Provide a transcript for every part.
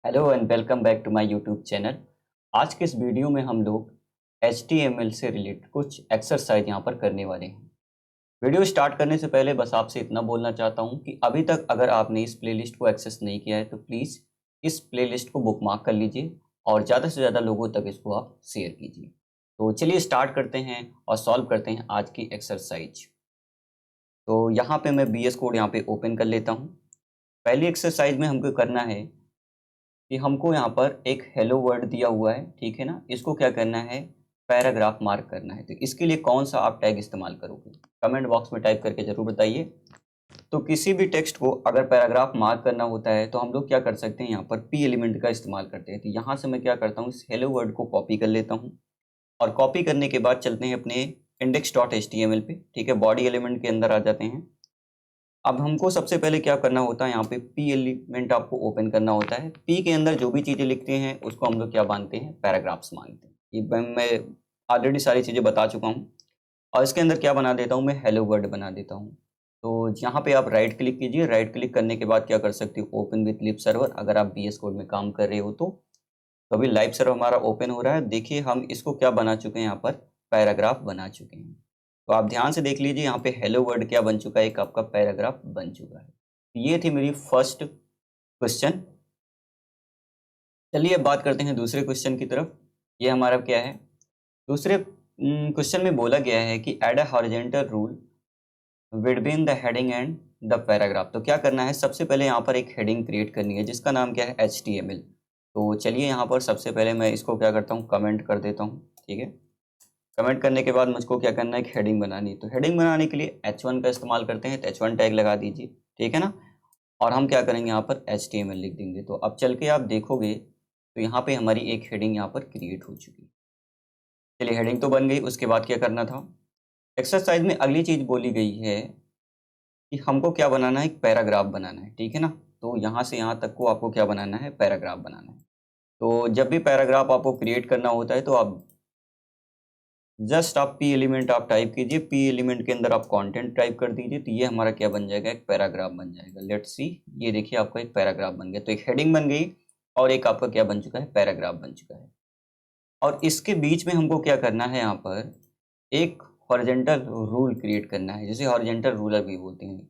Hello and welcome back to my YouTube channel. आज के इस वीडियो में हम लोग HTML से रिलेटेड कुछ एक्सरसाइज यहाँ पर करने वाले हैं। वीडियो स्टार्ट करने से पहले बस आपसे इतना बोलना चाहता हूँ कि अभी तक अगर आपने इस प्लेलिस्ट को एक्सेस नहीं किया है तो प्लीज़ इस प्लेलिस्ट को बुकमार्क कर लीजिए और ज़्यादा से ज़्यादा लोगों तक इसको आप शेयर कीजिए। तो चलिए स्टार्ट करते हैं और सॉल्व करते हैं आज की एक्सरसाइज। तो यहाँ पे मैं VS कोड यहाँ पे ओपन कर लेता हूँ। पहली एक्सरसाइज में हमको करना है कि हमको यहाँ पर एक हेलो वर्ड दिया हुआ है, ठीक है ना। इसको क्या करना है, पैराग्राफ मार्क करना है। तो इसके लिए कौन सा आप टैग इस्तेमाल करोगे, कमेंट बॉक्स में टाइप करके ज़रूर बताइए। तो किसी भी टेक्स्ट को अगर पैराग्राफ मार्क करना होता है तो हम लोग क्या कर सकते हैं, यहाँ पर पी एलिमेंट का इस्तेमाल करते हैं। तो यहाँ से मैं क्या करता हूँ, इस हेलो वर्ड को कॉपी कर लेता हूँ और कॉपी करने के बाद चलते हैं अपने index.html पे, ठीक है। बॉडी एलिमेंट के अंदर आ जाते हैं। अब हमको सबसे पहले क्या करना होता है, यहाँ पे पी एलिमेंट आपको ओपन करना होता है। पी के अंदर जो भी चीज़ें लिखते हैं उसको हम लोग क्या मानते हैं, पैराग्राफ्स मानते हैं। ये मैं ऑलरेडी सारी चीज़ें बता चुका हूँ। और इसके अंदर क्या बना देता हूँ, मैं हेलो वर्ड बना देता हूँ। तो यहाँ पे आप राइट क्लिक कीजिए। राइट क्लिक करने के बाद क्या कर सकते हो, ओपन विथ लिव सर्वर। अगर आप VS कोड में काम कर रहे हो तो अभी लाइव सर्वर हमारा ओपन हो रहा है। देखिए हम इसको क्या बना चुके हैं, यहाँ पर पैराग्राफ बना चुके हैं। तो आप ध्यान से देख लीजिए, यहाँ पे हेलो वर्ड क्या बन चुका है, एक आपका पैराग्राफ बन चुका है। ये थी मेरी फर्स्ट क्वेश्चन। चलिए अब बात करते हैं दूसरे क्वेश्चन की तरफ। ये हमारा क्या है, दूसरे क्वेश्चन में बोला गया है कि add a horizontal rule between the heading and the paragraph. तो क्या करना है, सबसे पहले यहाँ पर एक हेडिंग क्रिएट करनी है जिसका नाम क्या है, HTML। तो चलिए यहाँ पर सबसे पहले मैं इसको क्या करता हूँ, कमेंट कर देता हूँ, ठीक है। कमेंट करने के बाद मुझको क्या करना है, एक हेडिंग बनानी है। तो हेडिंग बनाने के लिए H1 का इस्तेमाल करते हैं। तो H1 टैग लगा दीजिए, ठीक है ना। और हम क्या करेंगे, यहाँ पर HTML लिख देंगे। तो अब चल के आप देखोगे तो यहाँ पे हमारी एक हेडिंग यहाँ पर क्रिएट हो चुकी है। चलिए हेडिंग तो बन गई, उसके बाद क्या करना था, एक्सरसाइज में अगली चीज़ बोली गई है कि हमको क्या बनाना है, एक पैराग्राफ बनाना है, ठीक है ना। तो यहाँ से यहाँ तक को आपको क्या बनाना है, पैराग्राफ बनाना है। तो जब भी पैराग्राफ आपको क्रिएट करना होता है तो आप जस्ट आप पी एलिमेंट आप टाइप कीजिए। पी एलिमेंट के अंदर आप कंटेंट टाइप कर दीजिए। तो ये हमारा क्या बन जाएगा, एक पैराग्राफ बन जाएगा। लेट्स सी, ये देखिए आपका एक पैराग्राफ बन गया। तो एक हेडिंग बन गई और एक आपका क्या बन चुका है, पैराग्राफ बन चुका है। और इसके बीच में हमको क्या करना है, यहाँ पर एक हॉरिजॉन्टल रूल क्रिएट करना है, जिसे हॉरिजॉन्टल रूलर भी बोलते हैं।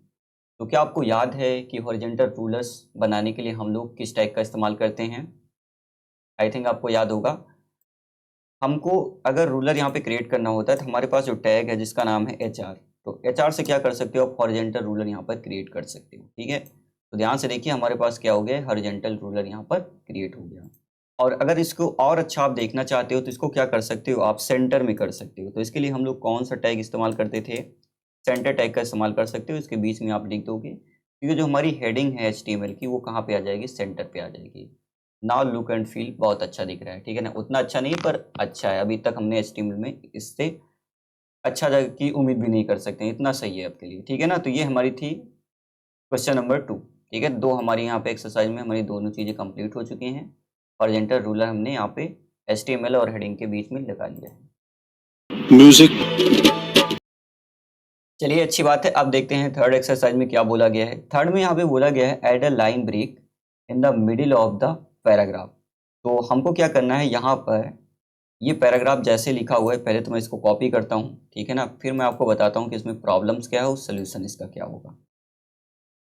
तो क्या आपको याद है कि हॉरिजॉन्टल रूलर्स बनाने के लिए हम लोग किस टाइप का इस्तेमाल करते हैं, आई थिंक आपको याद होगा। हमको अगर रूलर यहाँ पे क्रिएट करना होता है तो हमारे पास जो टैग है जिसका नाम है HR। तो HR से क्या कर सकते हो, आप हॉरिजॉन्टल रूलर यहाँ पर क्रिएट कर सकते हो, ठीक है। तो ध्यान से देखिए हमारे पास क्या हो गया, हॉरिजॉन्टल रूलर यहाँ पर क्रिएट हो गया। और अगर इसको और अच्छा आप देखना चाहते हो तो इसको क्या कर सकते हो, आप सेंटर में कर सकते हो। तो इसके लिए हम लोग कौन सा टैग इस्तेमाल करते थे, सेंटर टैग का इस्तेमाल कर सकते हो। इसके बीच में आप लिख दोगे, क्योंकि जो हमारी हेडिंग है HTML की वो कहाँ पे आ जाएगी, सेंटर पे आ जाएगी। नाउ लुक एंड फील बहुत अच्छा दिख रहा है, ठीक है ना। उतना अच्छा नहीं पर अच्छा है। अभी तक हमने HTML में इससे अच्छा की उम्मीद भी नहीं कर सकते हैं, इतना सही है आपके लिए, ठीक है ना। तो ये हमारी थी क्वेश्चन नंबर 2, ठीक है। दो हमारी यहाँ पे एक्सरसाइज में हमारी दोनों चीज़ें कंप्लीट हो चुकी हैं। हॉरिजॉन्टल रूलर हमने यहाँ पे HTML और हेडिंग के बीच में लगा लिया है। म्यूजिक। चलिए अच्छी बात है। अब देखते हैं थर्ड एक्सरसाइज में क्या बोला गया है। थर्ड में यहाँ पे बोला गया है add a line break in the middle of the paragraph. तो हमको क्या करना है, यहाँ पर ये पैराग्राफ जैसे लिखा हुआ है, पहले तो मैं इसको कॉपी करता हूँ, ठीक है ना। फिर मैं आपको बताता हूँ कि इसमें प्रॉब्लम्स क्या है और सोल्यूशन इसका क्या होगा।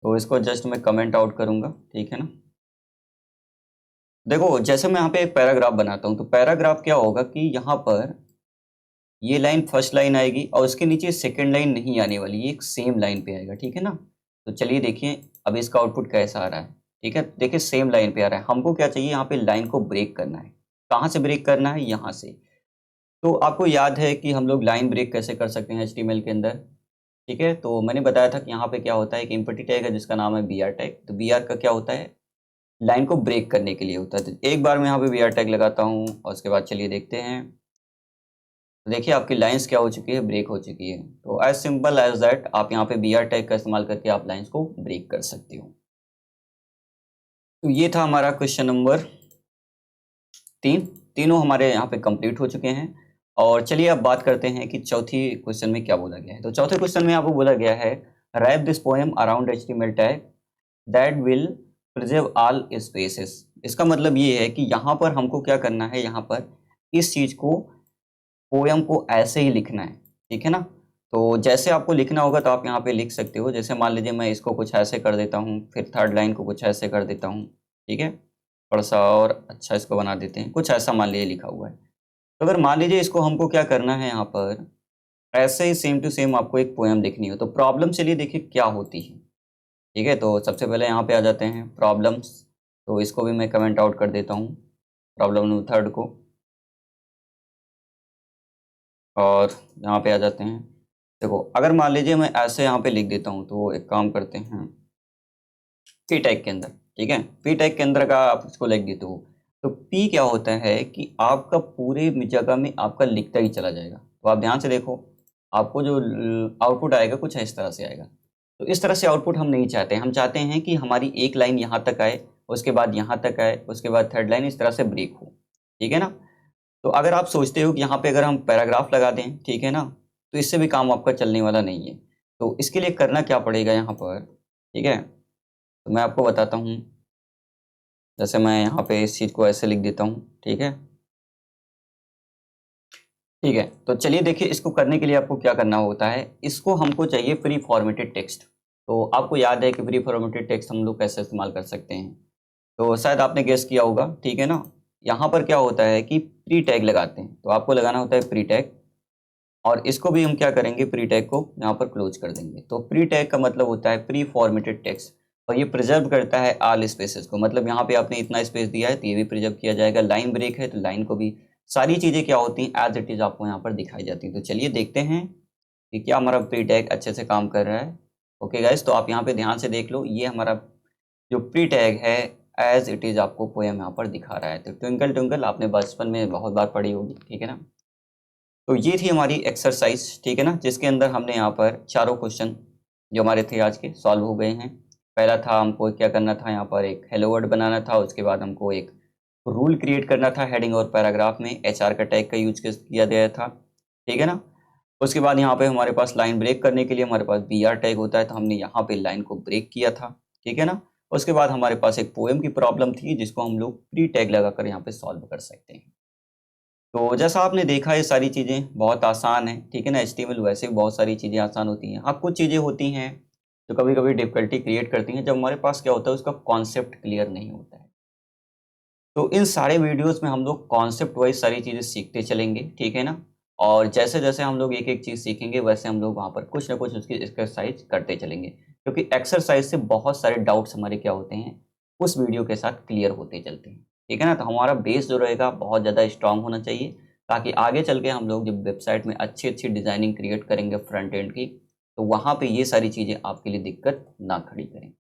तो इसको जस्ट मैं कमेंट आउट करूँगा, ठीक है ना। देखो जैसे मैं यहाँ पे एक पैराग्राफ बनाता हूँ तो पैराग्राफ क्या होगा कि यहाँ पर ये लाइन फर्स्ट लाइन आएगी और उसके नीचे सेकंड लाइन नहीं आने वाली, ये एक सेम लाइन पे आएगा, ठीक है ना। तो चलिए देखिए अब इसका आउटपुट कैसा आ रहा है, ठीक है। देखिए सेम लाइन पे आ रहा है। हमको क्या चाहिए, यहाँ पे लाइन को ब्रेक करना है। कहाँ से ब्रेक करना है, यहाँ से। तो आपको याद है कि हम लोग लाइन ब्रेक कैसे कर सकते हैं HTML के अंदर, ठीक है। तो मैंने बताया था कि यहाँ पे क्या होता है, एक इम्पटी टैग है जिसका नाम है BR टैग। तो BR का क्या होता है, लाइन को ब्रेक करने के लिए होता है। तो एक बार मैं यहाँ पे BR टैग लगाता हूँ और उसके बाद चलिए देखते हैं। तो देखिए आपकी लाइंस क्या हो चुकी है, ब्रेक हो चुकी है। तो एज सिंपल एज दैट आप यहाँ पे BR टैग का इस्तेमाल करके आप लाइंस को ब्रेक कर सकते हो। तो ये था हमारा क्वेश्चन नंबर 3। तीनों हमारे यहाँ पे कंप्लीट हो चुके हैं। और चलिए अब बात करते हैं कि चौथी क्वेश्चन में क्या बोला गया है। तो चौथे क्वेश्चन में आपको बोला गया है wrap this poem around HTML tag that will preserve all spaces. इसका मतलब ये है कि यहाँ पर हमको क्या करना है, यहाँ पर इस चीज़ को, पोयम को ऐसे ही लिखना है, ठीक है ना। तो जैसे आपको लिखना होगा तो आप यहाँ पे लिख सकते हो। जैसे मान लीजिए मैं इसको कुछ ऐसे कर देता हूँ, फिर थर्ड लाइन को कुछ ऐसे कर देता हूँ, ठीक है। थोड़ा सा और अच्छा इसको बना देते हैं, कुछ ऐसा मान लीजिए लिखा हुआ है। तो अगर मान लीजिए इसको हमको क्या करना है, यहाँ पर ऐसे ही सेम टू सेम आपको एक पोयम लिखनी हो, तो प्रॉब्लम चलिए देखिए क्या होती है, ठीक है। तो सबसे पहले यहाँ पे आ जाते हैं प्रॉब्लम्स, तो इसको भी मैं कमेंट आउट कर देता हूँ, प्रॉब्लम नंबर थर्ड को, और यहाँ पे आ जाते हैं। देखो अगर मान लीजिए मैं ऐसे यहाँ पे लिख देता हूँ, तो एक काम करते हैं, पी टैग के अंदर, ठीक है, पी टैग के अंदर का आप इसको लिख देते हो। तो पी क्या होता है कि आपका पूरे जगह में आपका लिखता ही चला जाएगा। तो आप ध्यान से देखो, आपको जो आउटपुट आएगा कुछ इस तरह से आएगा। तो इस तरह से आउटपुट हम नहीं चाहते, हम चाहते हैं कि हमारी एक लाइन यहाँ तक आए, उसके बाद यहाँ तक आए, उसके बाद थर्ड लाइन इस तरह से ब्रेक हो, ठीक है ना। तो अगर आप सोचते हो कि यहाँ पे अगर हम पैराग्राफ लगा दें, ठीक है ना, तो इससे भी काम आपका चलने वाला नहीं है। तो इसके लिए करना क्या पड़ेगा यहाँ पर, ठीक है, तो मैं आपको बताता हूँ। जैसे मैं यहाँ पे इस चीज़ को ऐसे लिख देता हूँ, ठीक है, ठीक है। तो चलिए देखिए, इसको करने के लिए आपको क्या करना होता है, इसको हमको चाहिए प्री फॉर्मेटेड टेक्स्ट। तो आपको याद है कि प्री फॉर्मेटेड टेक्स्ट हम लोग कैसे इस्तेमाल कर सकते हैं, तो शायद आपने गेस किया होगा, ठीक है ना। यहाँ पर क्या होता है कि प्री टैग लगाते हैं, तो आपको लगाना होता है प्री टैग, और इसको भी हम क्या करेंगे, प्री टैग को यहाँ पर क्लोज कर देंगे। तो प्री टैग का मतलब होता है प्री फॉर्मेटेड टेक्स्ट, और ये प्रिजर्व करता है ऑल स्पेसेस को, मतलब यहाँ पे आपने इतना स्पेस दिया है तो ये भी प्रिजर्व किया जाएगा। लाइन ब्रेक है तो लाइन को भी, सारी चीज़ें क्या होती हैं एज इट इज़ आपको यहाँ पर दिखाई जाती हैं। तो चलिए देखते हैं कि क्या हमारा प्री टैग अच्छे से काम कर रहा है। ओके गाइस, तो आप यहाँ पे ध्यान से देख लो, ये हमारा जो प्री टैग है एज इट इज़ आपको पोएम यहाँ पर दिखा रहा है। तो ट्विंकल ट्विंकल आपने बचपन में बहुत बार पढ़ी होगी, ठीक है ना। तो ये थी हमारी एक्सरसाइज, ठीक है ना, जिसके अंदर हमने यहाँ पर चारों क्वेश्चन जो हमारे थे आज के सॉल्व हो गए हैं। पहला था हमको क्या करना था, यहाँ पर एक हेलो वर्ड बनाना था, उसके बाद हमको एक रूल क्रिएट करना था हेडिंग और पैराग्राफ में, एचआर का टैग का यूज किया गया था, ठीक है ना। उसके बाद यहाँ पे हमारे पास लाइन ब्रेक करने के लिए हमारे पास बी आर टैग होता है, तो हमने यहाँ पे लाइन को ब्रेक किया था, ठीक है ना। उसके बाद हमारे पास एक पोएम की प्रॉब्लम थी जिसको हम लोग प्री टैग लगाकर यहाँ पे सॉल्व कर सकते हैं। तो जैसा आपने देखा ये सारी चीज़ें बहुत आसान है, ठीक है ना। एचटीएमएल वैसे भी बहुत सारी चीज़ें आसान होती हैं, हाँ कुछ चीज़ें होती हैं जो कभी कभी डिफ़िकल्टी क्रिएट करती हैं, जब हमारे पास क्या होता है उसका कॉन्सेप्ट क्लियर नहीं होता है। तो इन सारे वीडियोस में हम लोग कॉन्सेप्ट वाइज सारी चीज़ें सीखते चलेंगे, ठीक है ना। और जैसे जैसे हम लोग एक एक चीज़ सीखेंगे वैसे हम लोग वहाँ पर कुछ ना कुछ उसकी एक्सरसाइज करते चलेंगे, क्योंकि एक्सरसाइज से बहुत सारे डाउट्स हमारे क्या होते हैं उस वीडियो के साथ क्लियर होते चलते हैं, ठीक है ना। तो हमारा बेस जो रहेगा बहुत ज़्यादा स्ट्रांग होना चाहिए, ताकि आगे चल के हम लोग जब वेबसाइट में अच्छी अच्छी डिज़ाइनिंग क्रिएट करेंगे फ्रंट एंड की, तो वहाँ पे ये सारी चीज़ें आपके लिए दिक्कत ना खड़ी करें।